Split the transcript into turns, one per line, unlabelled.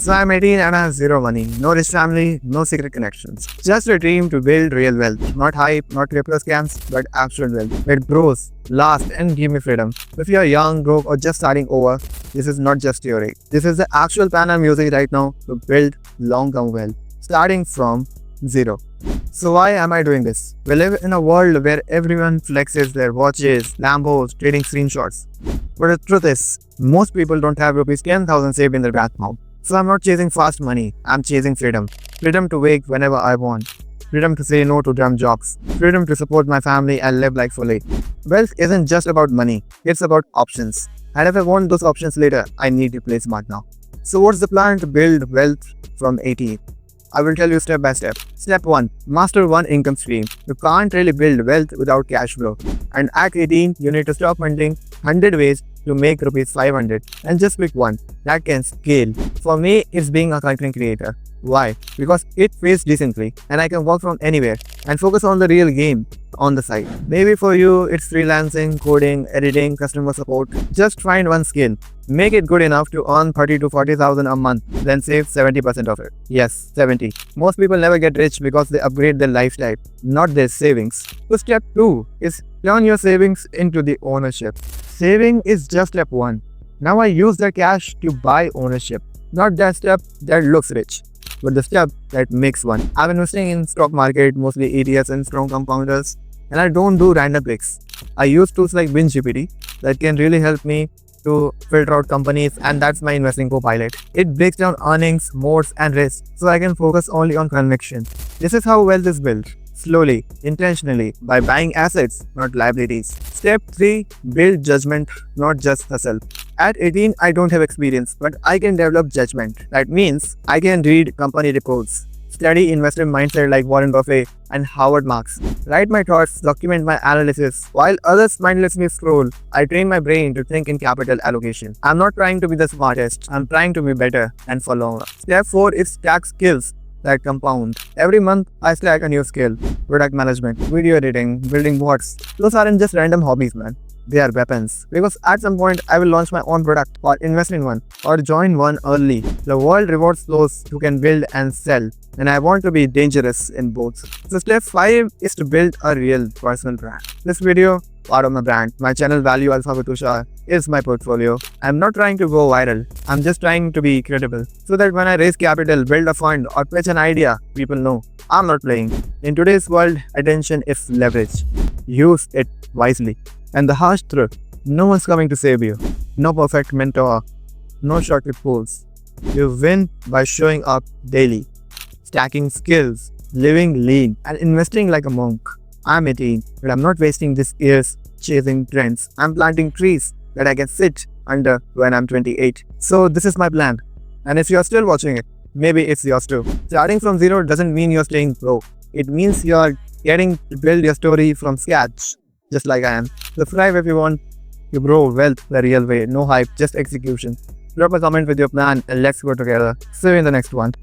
So I'm 18 and I have zero money, no rich family, no secret connections. Just a dream to build real wealth. Not hype, not crypto scams, but absolute wealth. It grows, lasts and give me freedom. If you're young, broke or just starting over, this is not just theory. This is the actual plan I'm using right now to build long-term wealth, starting from zero. So why am I doing this? We live in a world where everyone flexes their watches, Lambos, trading screenshots. But the truth is, most people don't have rupees 10,000 saved in their bank account. So I'm not chasing fast money, I'm chasing freedom. Freedom to wake whenever I want. Freedom to say no to dumb jobs. Freedom to support my family and live life fully. Wealth isn't just about money, it's about options. And if I want those options later, I need to play smart now. So what's the plan to build wealth from 18? I will tell you step by step. Step 1. Master one income stream. You can't really build wealth without cash flow. And at 18, you need to stop hunting 100 ways to make rupees 500 and just pick one that can scale. For me, it's being a content creator. Why? Because it pays decently and I can work from anywhere and focus on the real game on the side. Maybe for you, it's freelancing, coding, editing, customer support. Just find one skill. Make it good enough to earn 30 to 40,000 a month, then save 70% of it. Yes, 70. Most people never get rich because they upgrade their lifestyle, not their savings. So step 2 is turn your savings into the ownership. Saving is just step 1. Now I use the cash to buy ownership. Not that step that looks rich, but the step that makes one. I'm investing in stock market, mostly ETFs and strong compounders, and I don't do random picks. I use tools like VingeGPT that can really help me to filter out companies, and that's my investing co-pilot. It breaks down earnings, modes and risks so I can focus only on conviction. This is how wealth is built. Slowly, intentionally, by buying assets, not liabilities. Step 3. Build judgment, not just hustle. At 18, I don't have experience, but I can develop judgment. That means I can read company reports, study investor mindset like Warren Buffett and Howard Marks, write my thoughts, document my analysis. While others mindlessly scroll, I train my brain to think in capital allocation. I'm not trying to be the smartest, I'm trying to be better and for longer. Step 4 is stack skills that compound. Every month, I stack a new skill. Product management, video editing, building bots. Those aren't just random hobbies, man. They are weapons. Because at some point, I will launch my own product or invest in one or join one early. The world rewards those who can build and sell. And I want to be dangerous in both. So step 5 is to build a real personal brand. This video, part of my brand. My channel value Alpha with Tushar is my portfolio. I'm not trying to go viral. I'm just trying to be credible. So that when I raise capital, build a fund or pitch an idea, people know I'm not playing. In today's world, attention is leverage. Use it wisely. And the harsh truth, no one's coming to save you. No perfect mentor, no shortcut fools. You win by showing up daily, stacking skills, living lean, and investing like a monk. I'm 18, but I'm not wasting these years chasing trends. I'm planting trees that I can sit under when I'm 28. So this is my plan. And if you're still watching it, maybe it's yours too. Starting from zero doesn't mean you're staying broke. It means you're getting to build your story from scratch, just like I am. Subscribe if you want to grow wealth the real way. No hype, just execution. Drop a comment with your plan and let's go together. See you in the next one.